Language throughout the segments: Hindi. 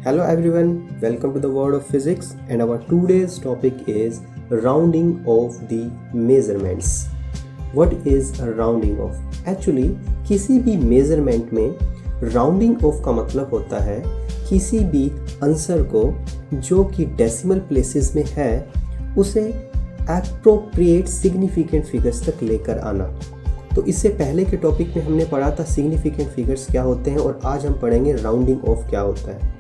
Hello everyone, welcome to the world of physics and our today's topic is rounding of the measurements. What is a rounding off? Actually किसी भी measurement में rounding off का मतलब होता है किसी भी आंसर को जो कि डेसिमल प्लेसेस में है उसे appropriate significant figures तक लेकर आना। तो इससे पहले के टॉपिक में हमने पढ़ा था सिग्निफिकेंट फिगर्स क्या होते हैं और आज हम पढ़ेंगे राउंडिंग ऑफ क्या होता है।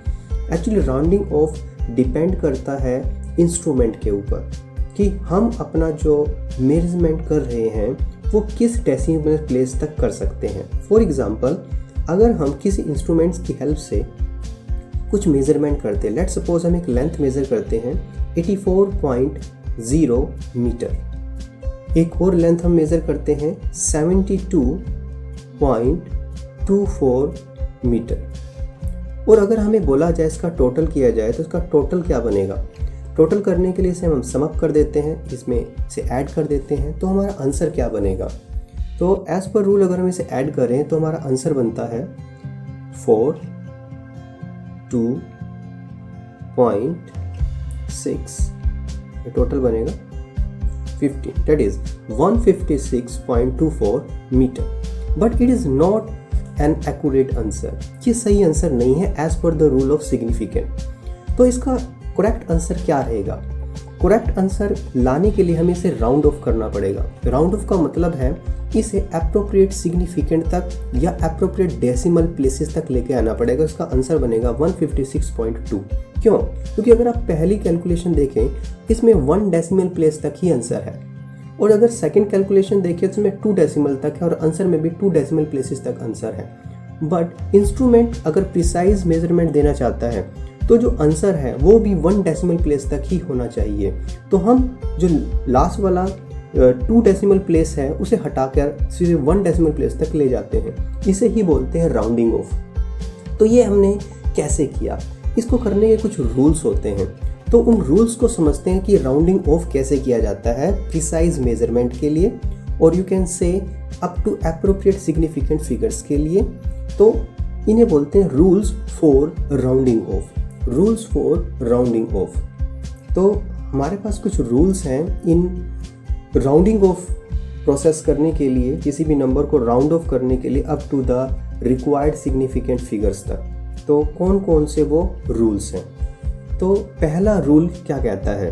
एक्चुअली राउंडिंग ऑफ डिपेंड करता है इंस्ट्रूमेंट के ऊपर कि हम अपना जो मेजरमेंट कर रहे हैं वो किस डेसिमल प्लेस तक कर सकते हैं। फॉर एग्जांपल अगर हम किसी इंस्ट्रूमेंट्स की हेल्प से कुछ मेजरमेंट करते हैं, लेट्स सपोज हम एक लेंथ मेज़र करते हैं 84.0 मीटर, एक और लेंथ हम मेज़र करते हैं 72.24 मीटर, और अगर हमें बोला जाए इसका टोटल किया जाए तो इसका टोटल क्या बनेगा। टोटल करने के लिए इसे हम सम अप कर देते हैं, इसमें से ऐड कर देते हैं तो हमारा आंसर क्या बनेगा। तो एज पर रूल अगर हम इसे ऐड करें तो हमारा आंसर बनता है 402.6, टोटल बनेगा 15, that is 156.24 metre. But it is not an accurate answer, ये सही आंसर नहीं है as per the rule of significant. तो इसका करेक्ट आंसर क्या रहेगा? करेक्ट आंसर लाने के लिए हमें इसे राउंड ऑफ करना पड़ेगा। राउंड ऑफ का मतलब है इसे अप्रोप्रिएट सिग्निफिकेंट तक या अप्रोप्रिएट डेसिमल प्लेसेस तक लेके आना पड़ेगा। इसका आंसर बनेगा 156.2। क्यों? क्योंकि अगर आप पहली कैलकुलेशन देखें इसमें 1 डेसिमल प्लेस तक ही आंसर है, और अगर सेकंड कैलकुलेशन देखें तो इसमें 2 डेसिमल तक है और आंसर में भी 2 डेसिमल प्लेसेस तक आंसर है। बट इंस्ट्रूमेंट अगर प्रिसाइज मेजरमेंट देना चाहता है तो जो आंसर है वो भी 1 डेसिमल प्लेस तक ही होना चाहिए। तो हम जो लास्ट वाला 2 डेसिमल प्लेस है उसे हटाकर सीधे 1 डेसिमल प्लेस तक ले जाते हैं, इसे ही बोलते हैं राउंडिंग ऑफ। तो ये हमने कैसे किया, इसको करने के कुछ रूल्स होते हैं। तो उन रूल्स को समझते हैं कि राउंडिंग ऑफ कैसे किया जाता है प्रिसाइज मेजरमेंट के लिए, और you can say up to appropriate significant figures के लिए। तो इन्हें बोलते हैं rules for rounding off. Rules for rounding off. तो हमारे पास कुछ रूल्स हैं इन राउंडिंग ऑफ प्रोसेस करने के लिए, किसी भी नंबर को राउंड ऑफ करने के लिए up to the required significant figures तक। तो कौन कौन से वो रूल्स हैं? तो पहला रूल क्या कहता है?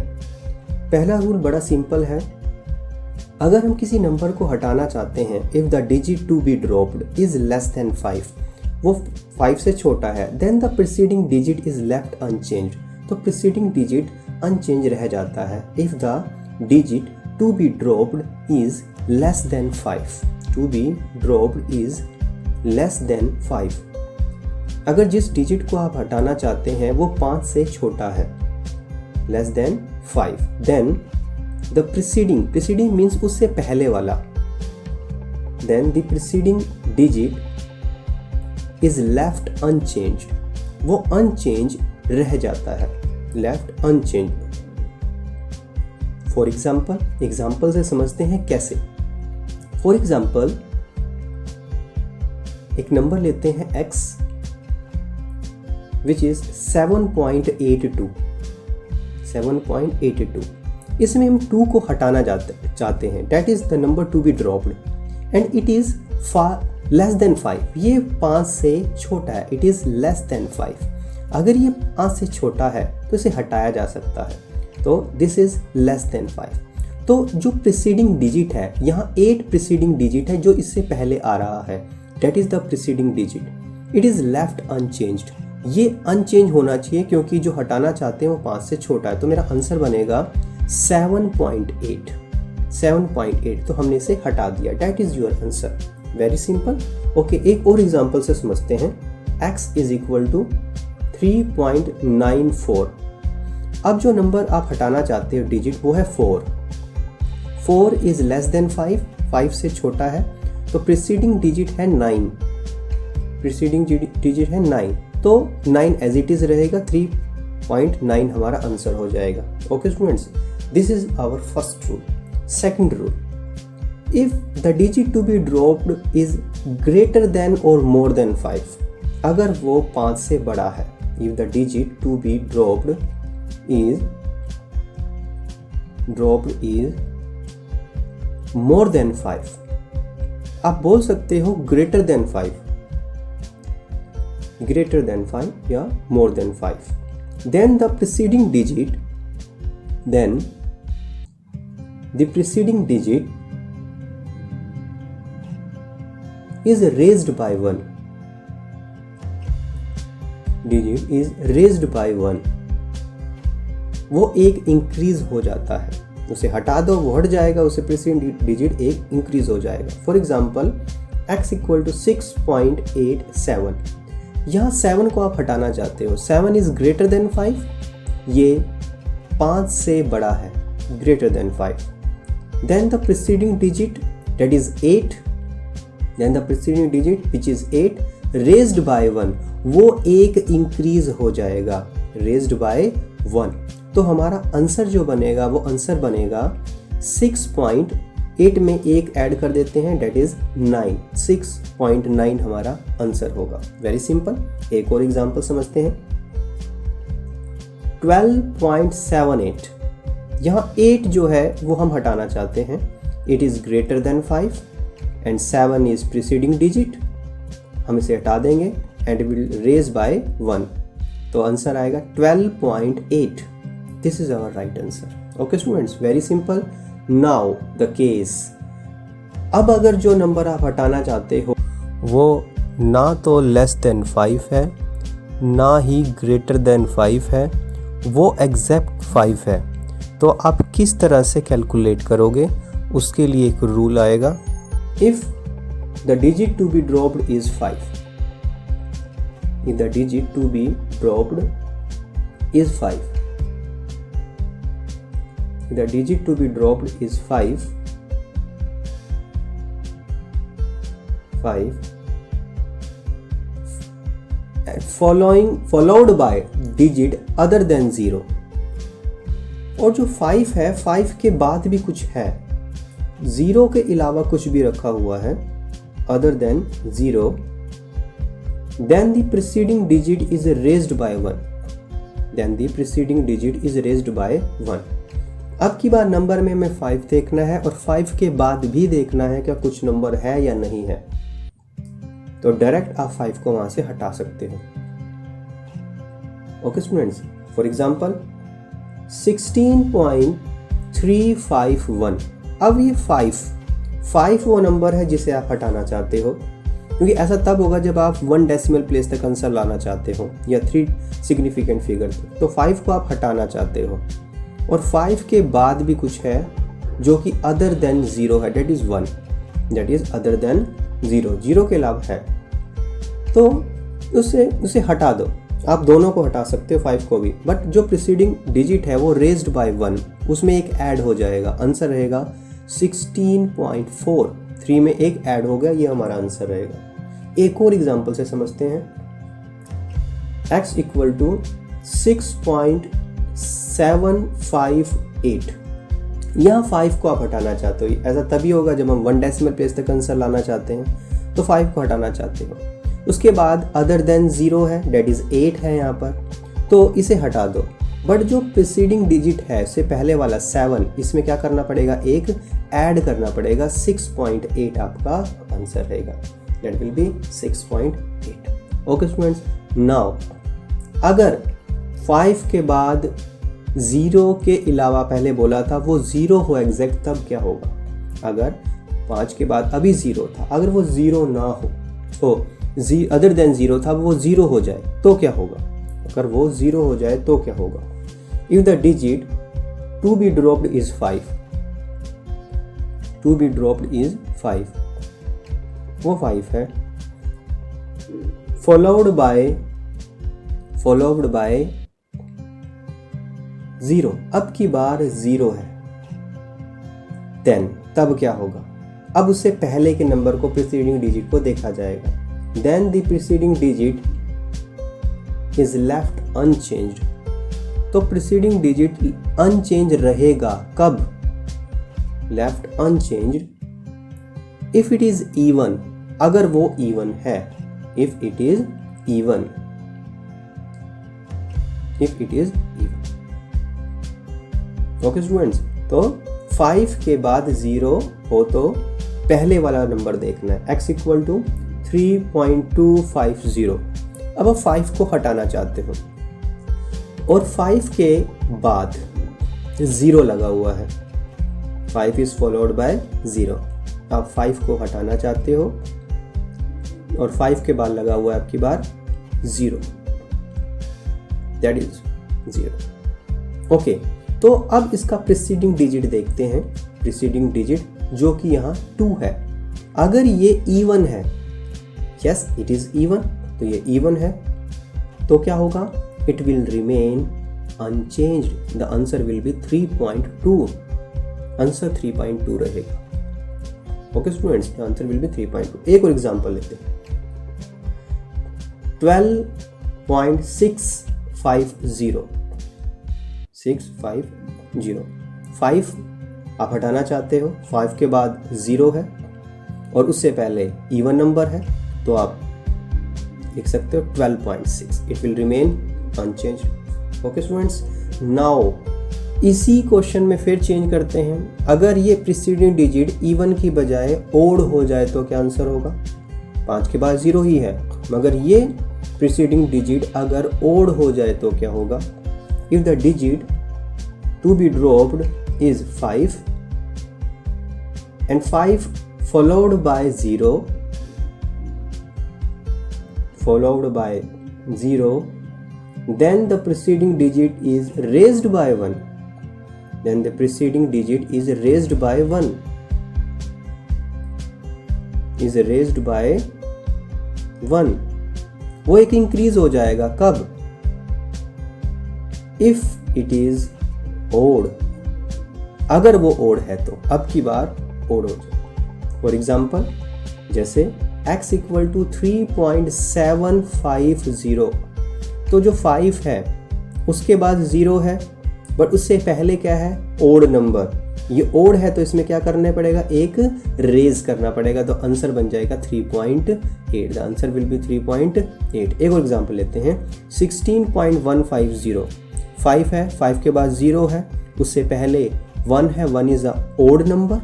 पहला रूल बड़ा सिंपल है। अगर हम किसी नंबर को हटाना चाहते हैं, if the digit to be dropped is less than 5, वो 5 से छोटा है, then the preceding digit is left unchanged, तो प्रीसीडिंग डिजिट अनचेंज रह जाता है। If the digit to be dropped is less than 5, to be dropped is less than 5, अगर जिस डिजिट को आप हटाना चाहते हैं वो 5 से छोटा है, less than 5, then the preceding means उससे पहले वाला, then the preceding digit is left unchanged, वो अनचेंज रह जाता है, लेफ्ट अनचेंज। फॉर एग्जाम्पल से समझते हैं कैसे। फॉर एग्जाम्पल एक नंबर लेते हैं x which is 7.82। इसमें हम 2 को हटाना चाहते हैं, that is the number to be dropped and it is far less than 5, ये 5 से छोटा है, it is less than 5। अगर ये 5 से छोटा है तो इसे हटाया जा सकता है, तो this is less than 5। तो जो प्रीसीडिंग डिजिट है, यहाँ 8 प्रीसीडिंग डिजिट है जो इससे पहले आ रहा है, that is the preceding digit, it is left unchanged, ये अनचेंज होना चाहिए क्योंकि जो हटाना चाहते हैं वो 5 से छोटा है। तो मेरा आंसर बनेगा 7.8, तो हमने इसे हटा दिया, that is your answer. Very simple. Okay, एक और एग्जांपल से समझते हैं। x is equal to 3.94। अब जो नंबर आप हटाना चाहते हो डिजिट वो है 4 इज लेस देन 5 से छोटा है, तो प्रीसीडिंग डिजिट है 9, तो 9 एज इट इज रहेगा, 3.9 हमारा आंसर हो जाएगा। Okay students, this is our first rule. Second rule, if the digit to be dropped is greater than और मोर देन 5, अगर वो 5 से बड़ा है, if the digit to be dropped is more than 5, आप बोल सकते हो greater than 5 या more than 5, then the preceding digit is raised by 1. Digit is raised by 1. वो एक इंक्रीज हो जाता है, उसे हटा दो वो हट जाएगा, उसे प्रीसीडिंग डिजिट एक इंक्रीज हो जाएगा. For example x equal to 6.87. यहाँ 7 को आप हटाना चाहते हो. 7 इज ग्रेटर देन 5, ये 5 से बड़ा है, greater than 5. Then the preceding digit that is 8, then the preceding digit which is 8 raised by 1, वो एक इंक्रीज हो जाएगा, रेज्ड बाय 1. तो हमारा आंसर जो बनेगा वो आंसर बनेगा 6.8 में एक ऐड कर देते हैं, डेट इज 9. 6.9 हमारा आंसर होगा. Very simple. एक और एग्जांपल समझते हैं. 12.78. यहाँ 8 जो है वो हम हटाना चाहते हैं. It is greater than 5 and 7 is preceding digit. हम इसे हटा देंगे एंड विल रेज बाय 1. तो आंसर आएगा 12.8. This is our right answer. Okay students, very simple. Now the case. अब अगर जो नंबर आप हटाना चाहते हो वो ना तो लेस देन 5 है ना ही ग्रेटर देन 5 है, वो एग्जैक्ट 5 है, तो आप किस तरह से कैलकुलेट करोगे? उसके लिए एक रूल आएगा. If the digit to be dropped is 5, if the digit to be dropped is 5, if the digit to be dropped is 5 followed by digit other than 0. और जो 5 है, 5 के बाद भी कुछ है, 0 के अलावा कुछ भी रखा हुआ है other than 0, then the preceding digit is raised by 1. Then the preceding digit is raised by 1. अब की बार नंबर में हमें 5 देखना है और 5 के बाद भी देखना है क्या कुछ नंबर है या नहीं है. तो डायरेक्ट आप 5 को वहां से हटा सकते हो. Okay students, for example 16.351. अब ये 5 वो नंबर है जिसे आप हटाना चाहते हो, क्योंकि ऐसा तब होगा जब आप 1 डेसिमल प्लेस तक आंसर लाना चाहते हो या 3 सिग्निफिकेंट फिगर. तो 5 को आप हटाना चाहते हो और 5 के बाद भी कुछ है जो कि अदर देन 0 है, that is 1, that is other than 0 के अलावा है, तो उसे हटा दो. आप दोनों को हटा सकते हो, 5 को भी, बट जो प्रीसीडिंग डिजिट है वो रेज्ड बाय 1, उसमें एक ऐड हो जाएगा. आंसर रहेगा 16.4. 3 में एक ऐड हो गया, ये हमारा आंसर रहेगा. एक और एग्जांपल से समझते हैं. x equal to 6.758. यहाँ 5 को आप हटाना चाहते हो. ऐसा तभी होगा जब हम 1 डेसिमल प्लेस तक आंसर लाना चाहते हैं, तो 5 को हटाना चाहते हो. उसके बाद अदर देन 0 है, डेट इज 8 है यहाँ पर, तो इसे हटा दो. बट जो प्रीसीडिंग डिजिट है उससे पहले वाला 7, इसमें क्या करना पड़ेगा, एक ऐड करना पड़ेगा. 6.8 आपका आंसर रहेगा, that will be 6.8. Okay students, now अगर 5 के बाद 0 के अलावा पहले बोला था वो 0 हो एग्जैक्ट, तब क्या होगा? अगर 5 के बाद अभी 0 था, अगर वो 0 ना हो तो अदर देन 0 था, वो 0 हो जाए तो क्या होगा? अगर वो 0 हो जाए तो क्या होगा? If the digit to be dropped is 5, to be dropped is 5, वो 5 है, फॉलोड बाय 0. अब की बार 0 है, देन तब क्या होगा? अब उससे पहले के नंबर को, प्रीसीडिंग डिजिट को देखा जाएगा. Then the preceding digit is left unchanged. तो प्रीसीडिंग डिजिट अनचेंज रहेगा कब? Left unchanged if it is even, अगर वो इवन है. If it is even, if it is even. Okay students, तो 5 के बाद 0 हो तो पहले वाला नंबर देखना है, x इक्वल टू 3.250। अब आप 5 को हटाना चाहते हो और 5 के बाद 0 लगा हुआ है, 5 इज फॉलोड बाय 0। आप 5 को हटाना चाहते हो और 5 के बाद लगा हुआ है आपकी बार 0, दैट इज 0। ओके, तो अब इसका प्रीसीडिंग डिजिट देखते हैं। प्रीसीडिंग डिजिट जो कि यहाँ 2 है। अगर ये इवन है, यस इट इज इवन, तो ये इवन है, तो क्या होगा, it will remain unchanged, the answer will be 3.2, answer 3.2 रहेगा। Okay students, the answer will be 3.2। एक और एग्जांपल लेते हैं, 12.650, 650, 5 आप हटाना चाहते हो, 5 के बाद 0 है और उससे पहले इवन नंबर है, तो आप लिख सकते हो 12.6, it will remain unchanged. Okay students, now इसी क्वेश्चन में फिर चेंज करते हैं। अगर ये प्रीसीडिंग डिजिट इवन की बजाय ओड हो जाए तो क्या आंसर होगा? 5 के बाद 0 ही है, मगर ये प्रीसीडिंग डिजिट अगर ओड हो जाए तो क्या होगा? If the digit to be dropped is 5 and 5 followed by 0, then the preceding digit is raised by 1, then the preceding digit is raised by 1, is raised by 1, वो एक इंक्रीज हो जाएगा। कब? if it is odd, अगर वो ओड है तो अब की बार ओड हो जाए। फॉर एग्जाम्पल, जैसे x इक्वल टू 3.750, तो जो 5 है उसके बाद 0 है, बट उससे पहले क्या है? Odd number. ये ओड है तो इसमें क्या करना पड़ेगा? एक रेज करना पड़ेगा, तो आंसर बन जाएगा 3.8, द आंसर विल बी 3.8। एक और एग्जाम्पल लेते हैं, 16.150, 5 है, 5 के बाद 0 है, उससे पहले 1 है, 1 इज अ ओड नंबर,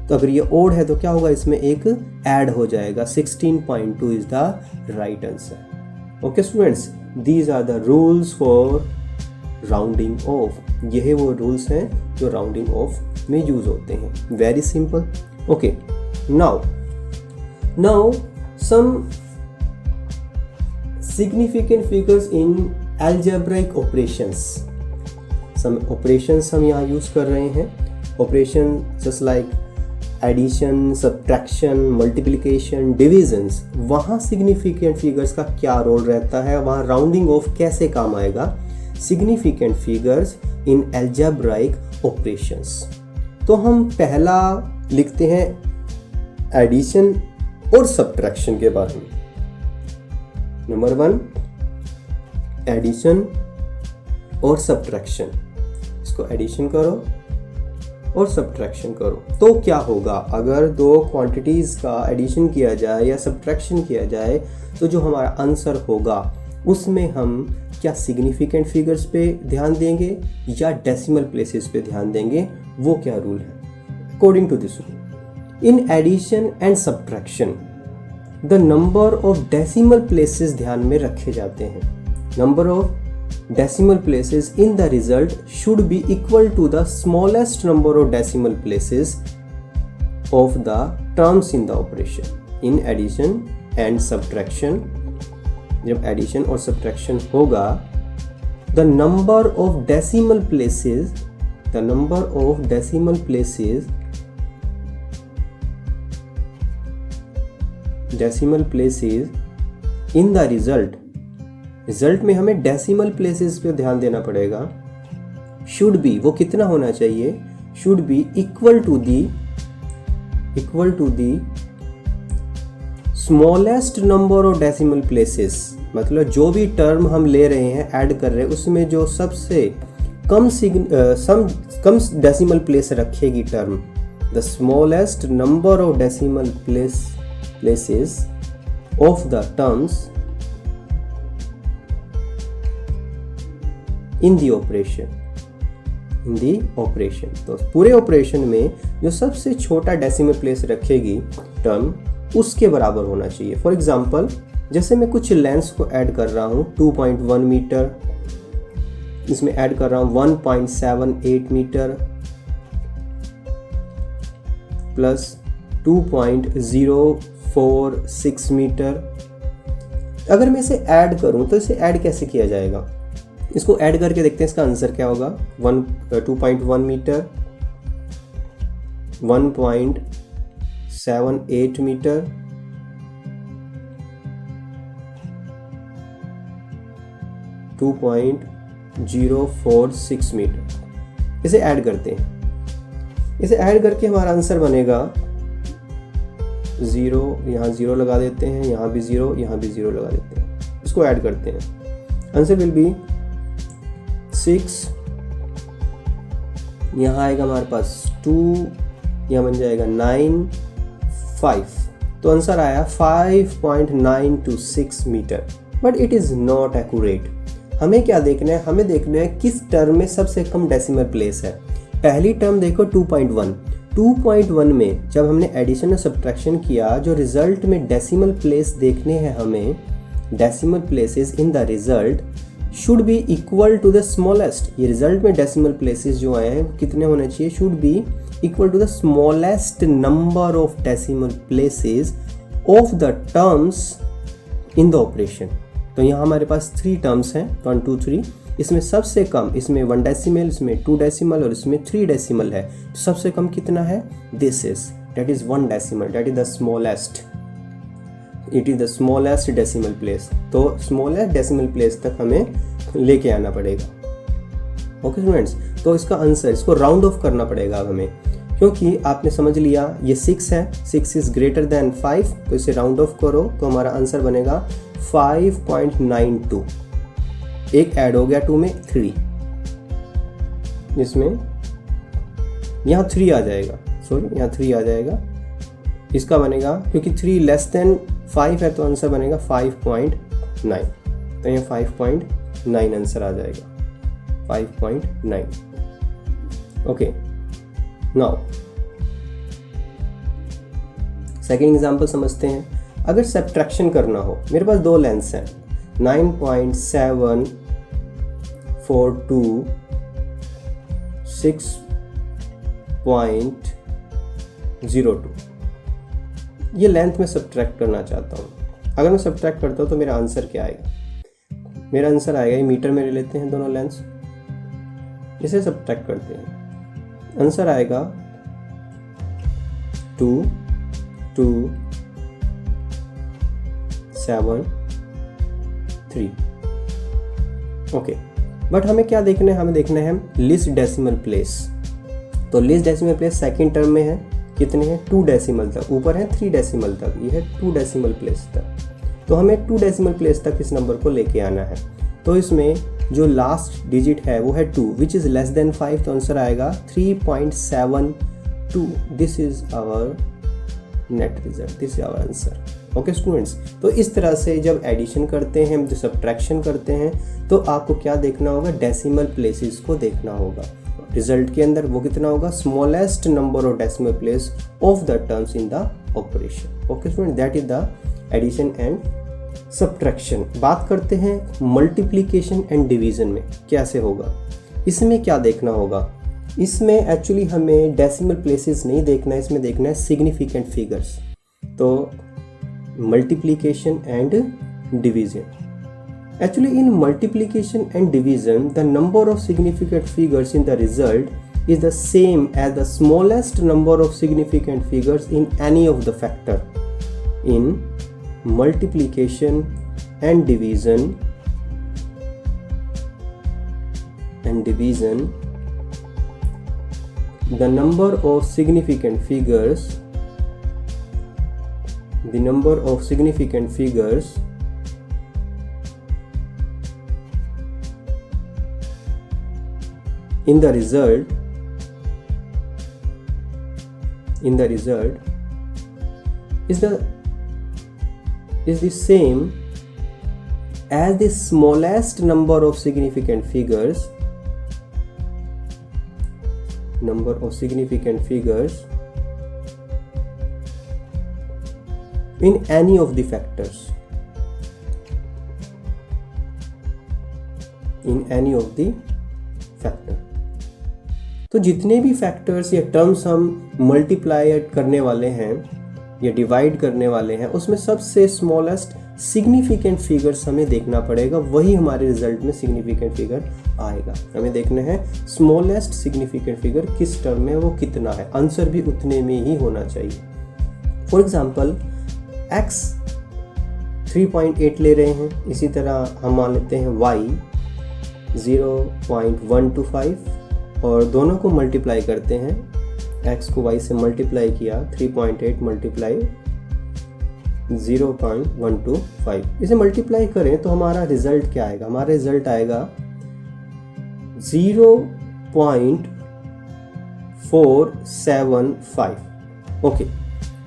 तो अगर ये ओड है तो क्या होगा? इसमें एक ऐड हो जाएगा, 16.2 is the right answer. Okay students, these are the rules for rounding off. यही वो रूल्स हैं जो राउंडिंग ऑफ में यूज होते हैं। Very simple. Okay, now some significant figures in algebraic operations। some operations हम यहाँ यूज कर रहे हैं। Operation just like addition, subtraction, multiplication, divisions, वहाँ सिग्निफिकेंट फिगर्स का क्या रोल रहता है, वहाँ राउंडिंग ऑफ कैसे काम आएगा? Significant figures in algebraic operations। तो हम पहला लिखते हैं एडिशन और सब्ट्रैक्शन के बारे में। नंबर 1, एडिशन और सब्ट्रैक्शन। इसको एडिशन करो और सब्ट्रैक्शन करो, तो क्या होगा? अगर दो क्वांटिटीज़ का एडिशन किया जाए या सब्ट्रैक्शन किया जाए तो जो हमारा आंसर होगा उसमें हम क्या सिग्निफिकेंट फिगर्स पे ध्यान देंगे या डेसिमल प्लेसेस पे ध्यान देंगे? वो क्या रूल है? According to this rule, in addition and subtraction the number of decimal places ध्यान में रखे जाते हैं। Number of decimal places in the result should be equal to the smallest number of decimal places of the terms in the operation। in addition and subtraction, जब addition और subtraction होगा, the number of decimal places in the result में हमें डेसिमल प्लेसेस पे ध्यान देना पड़ेगा। शुड बी, वो कितना होना चाहिए? Should be equal to the smallest number of decimal places. मतलब जो भी टर्म हम ले रहे हैं, ऐड कर रहे हैं, उसमें जो सबसे कम डेसिमल प्लेस रखेगी term, the smallest number of decimal places of the terms in the operation, in the operation. तो पूरे ऑपरेशन में जो सबसे छोटा डेसिमल प्लेस रखेगी टर्म, उसके बराबर होना चाहिए। फॉर एग्जाम्पल, जैसे मैं कुछ लेंस को ऐड कर रहा हूँ 2.1 मीटर, इसमें ऐड कर रहा हूँ 1.78 मीटर प्लस 2.046 मीटर। अगर मैं इसे ऐड करूं तो इसे ऐड कैसे किया जाएगा, इसको ऐड करके देखते हैं इसका आंसर क्या होगा। 2.1 मीटर, 1.78 मीटर, 2.046 मीटर। इसे ऐड करते हैं, इसे ऐड करके हमारा आंसर बनेगा 0, यहाँ 0 लगा देते हैं, यहाँ भी 0, यहाँ भी 0 लगा देते हैं, इसको ऐड करते हैं। आंसर विल बी 6, यहाँ आएगा हमारे पास 2, यहाँ बन जाएगा 9, 5। तो आंसर आया 5.926 metre. But it is not accurate. हमें क्या देखना है, हमें देखना है किस टर्म में सबसे कम डेसिमल प्लेस है। पहली टर्म देखो 2.1 में जब हमने एडिशन और सब्ट्रैक्शन किया, जो रिजल्ट में डेसिमल प्लेस देखने हैं हमें, decimal places in the result should be equal to the smallest. ये रिजल्ट में डेसिमल प्लेसेस जो आए हैं कितने होने चाहिए, should be equal to the smallest number of decimal places of the terms in the operation. तो यहाँ हमारे पास 3 टर्म्स हैं, 1 2 3। इसमें सबसे कम, इसमें 1 डेसिमल, इसमें 2 डेसिमल और इसमें 3 डेसिमल है। तो सबसे कम कितना है, this is, that is 1 decimal, that is the smallest, it is the smallest decimal place. तो स्मॉलेस्ट डेसिमल प्लेस तक हमें लेके आना पड़ेगा। ओके स्टूडेंट्स, तो इसका आंसर, इसको राउंड ऑफ करना पड़ेगा अब हमें, क्योंकि आपने समझ लिया ये 6 है, 6 इज ग्रेटर देन 5, तो इसे राउंड ऑफ करो तो हमारा आंसर बनेगा 5.92। एक ऐड हो गया 2 में 3, जिसमें यहाँ 3 आ जाएगा, सॉरी यहाँ 3 आ जाएगा, इसका बनेगा, क्योंकि 3 लेस देन 5 है तो आंसर बनेगा 5.9। तो यहाँ 5.9 आंसर आ जाएगा, 5.9। ओके, नाउ सेकेंड एग्जाम्पल समझते हैं। अगर सब्ट्रैक्शन करना हो, मेरे पास 2 लेंस हैं, 9.742, 6.02, ये लेंथ में सब्ट्रैक्ट करना चाहता हूँ। अगर मैं सब्ट्रैक्ट करता हूँ तो मेरा आंसर क्या आएगा, मेरा आंसर आएगा, ये मीटर में ले लेते हैं दोनों लेंस, इसे सब्ट्रैक्ट करते हैं, आंसर आएगा 2, 2, 7, 3। ओके, बट हमें क्या देखना है, हमें देखना है लीस्ट डेसिमल प्लेस। तो least decimal place second term में है, कितने हैं, 2 डेसिमल तक, ऊपर है 3 डेसिमल तक, ये है 2 डेसिमल प्लेस तक। तो हमें 2 डेसिमल प्लेस तक इस नंबर को लेके आना है। तो इसमें जो लास्ट डिजिट है वो है 2, विच इज़ लेस देन 5, तो आंसर आएगा 3.72। This is our net result, this is our answer. Okay students, तो इस तरह से जब एडिशन करते हैं, जब सब्ट्रैक्शन करते हैं, तो आपको क्या देखना होगा, डेसिमल प्लेसेस को देखना होगा। रिजल्ट के अंदर वो कितना होगा, smallest number of decimal place of the terms in the operation. Okay student, that is the addition and subtraction. बात करते हैं मल्टीप्लिकेशन एंड डिवीजन में कैसे होगा। इसमें क्या देखना होगा, इसमें एक्चुअली हमें डेसिमल प्लेसेस नहीं देखना है, इसमें देखना है सिग्निफिकेंट फिगर्स। तो multiplication and division. Actually, in multiplication and division, the number of significant figures in the result is the same as the smallest number of significant figures in any of the factor. In multiplication and division, the number of significant figures in the result is the same as the smallest number of significant figures in any of the factors. तो जितने भी फैक्टर्स या टर्म्स हम मल्टीप्लाई करने वाले हैं या डिवाइड करने वाले हैं, उसमें सबसे स्मॉलेस्ट सिग्निफिकेंट फिगर्स हमें देखना पड़ेगा, वही हमारे रिजल्ट में सिग्निफिकेंट फिगर आएगा। हमें देखना है स्मॉलेस्ट सिग्निफिकेंट फिगर किस टर्म में, वो कितना है, आंसर भी उतने में ही होना चाहिए। फॉर एग्जाम्पल x 3.8 ले रहे हैं, इसी तरह हम मान लेते हैं y 0.125 और दोनों को मल्टीप्लाई करते हैं। x को y से मल्टीप्लाई किया, 3.8 मल्टीप्लाई 0.125, इसे मल्टीप्लाई करें तो हमारा रिजल्ट क्या आएगा? हमारा रिजल्ट आएगा 0.475। ओके,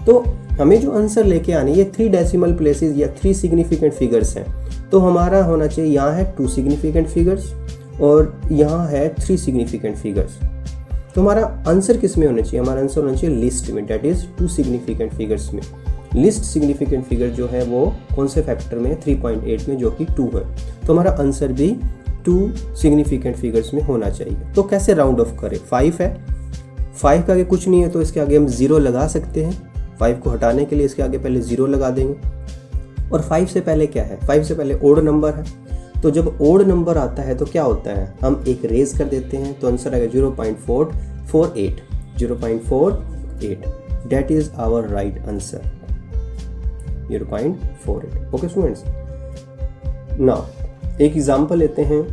तो हमें जो आंसर लेके आने, ये 3 डेसिमल प्लेसेस या 3 सिग्निफिकेंट फिगर्स हैं, तो हमारा होना चाहिए, यहाँ है 2 सिग्निफिकेंट फिगर्स और यहाँ है 3 सिग्निफिकेंट फिगर्स। तो हमारा आंसर किस में होना चाहिए? हमारा आंसर होना चाहिए लिस्ट में, डेट इज 2 सिग्निफिकेंट फिगर्स में। लिस्ट सिग्निफिकेंट फिगर जो है वो कौन से फैक्टर में है? 3.8 में, जो कि 2 है। तो हमारा आंसर भी 2 सिग्निफिकेंट फिगर्स में होना चाहिए। तो कैसे राउंड ऑफ करें? 5 है, 5 के आगे कुछ नहीं है तो इसके आगे हम 0 लगा सकते हैं। 5 को हटाने के लिए इसके आगे पहले 0 लगा देंगे। और 5 से पहले क्या है? 5 से पहले ओड नंबर है, तो जब ओड नंबर आता है तो क्या होता है? हम एक रेज कर देते हैं, तो आंसर आएगा 0.448। 0.48, that is our right answer, 0.48। Okay students, now एक एग्जांपल लेते हैं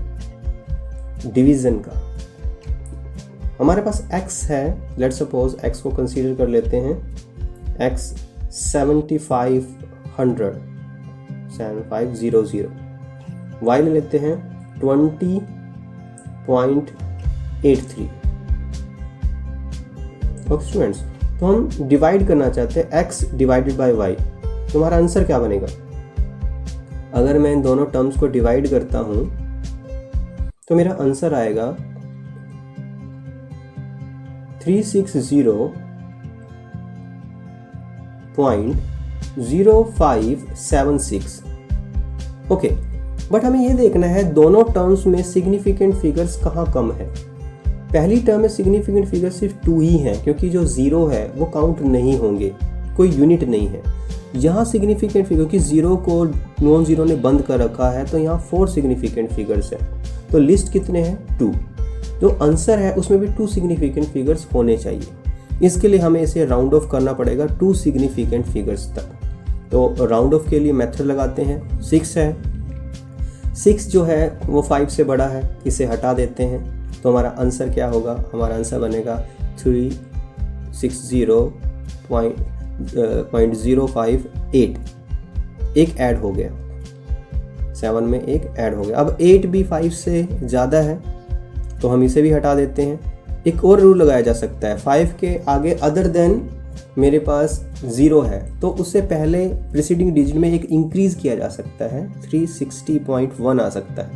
डिवीजन का। हमारे पास x है, लेट्स सपोज x को कंसीडर कर लेते हैं, x 7500 y ले लेते हैं 20.83। ओके स्टूडेंट्स, तो हम डिवाइड करना चाहते हैं x डिवाइडेड बाय y, तो हमारा आंसर क्या बनेगा? अगर मैं इन दोनों टर्म्स को डिवाइड करता हूं तो मेरा आंसर आएगा 360.0576। ओके, बट हमें ये देखना है दोनों टर्म्स में सिग्निफिकेंट फिगर्स कहाँ कम है। पहली टर्म में सिग्निफिकेंट फिगर सिर्फ 2 ही है, क्योंकि जो 0 है वो काउंट नहीं होंगे, कोई यूनिट नहीं है। यहाँ सिग्निफिकेंट फिगर की 0 को नॉन 0 ने बंद कर रखा है, तो यहाँ 4 सिग्निफिकेंट फिगर्स है। तो लिस्ट कितने हैं? 2। जो आंसर है उसमें भी 2 सिग्निफिकेंट फिगर्स होने चाहिए। इसके लिए हमें इसे राउंड ऑफ करना पड़ेगा 2 सिग्निफिकेंट फिगर्स तक। तो राउंड ऑफ के लिए मेथड लगाते हैं। 6 है, 6 जो है वो 5 से बड़ा है, इसे हटा देते हैं, तो हमारा आंसर क्या होगा? हमारा आंसर बनेगा 360.058। एक ऐड हो गया, 7 में एक ऐड हो गया। अब 8 भी 5 से ज़्यादा है, तो हम इसे भी हटा देते हैं। एक और रूल लगाया जा सकता है, 5 के आगे अदर देन मेरे पास 0 है, तो उससे पहले प्रीसीडिंग डिजिट में एक इंक्रीज किया जा सकता है, 360.1 आ सकता है।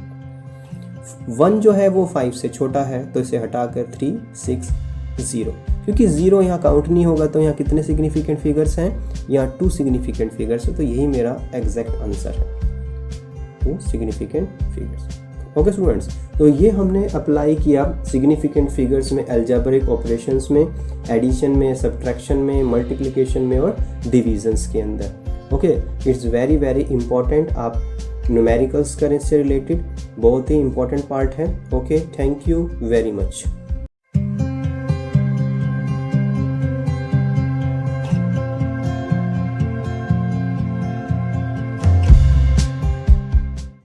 1 जो है वो 5 से छोटा है, तो इसे हटाकर 360, क्योंकि 0 यहाँ काउंट नहीं होगा, तो यहाँ कितने सिग्निफिकेंट फिगर्स हैं? यहाँ 2 सिग्निफिकेंट फिगर्स है, तो यही मेरा एग्जैक्ट आंसर है, 2 सिग्निफिकेंट फिगर्स। ओके स्टूडेंट्स, तो ये हमने अप्लाई किया सिग्निफिकेंट फिगर्स में, अलजेब्रिक ऑपरेशंस में, एडिशन में, सब्ट्रैक्शन में, मल्टीप्लिकेशन में और डिविजन्स के अंदर। Okay, it's very very important. आप न्यूमेरिकल्स करें इससे रिलेटेड, बहुत ही इंपॉर्टेंट पार्ट है। Okay, thank you very much.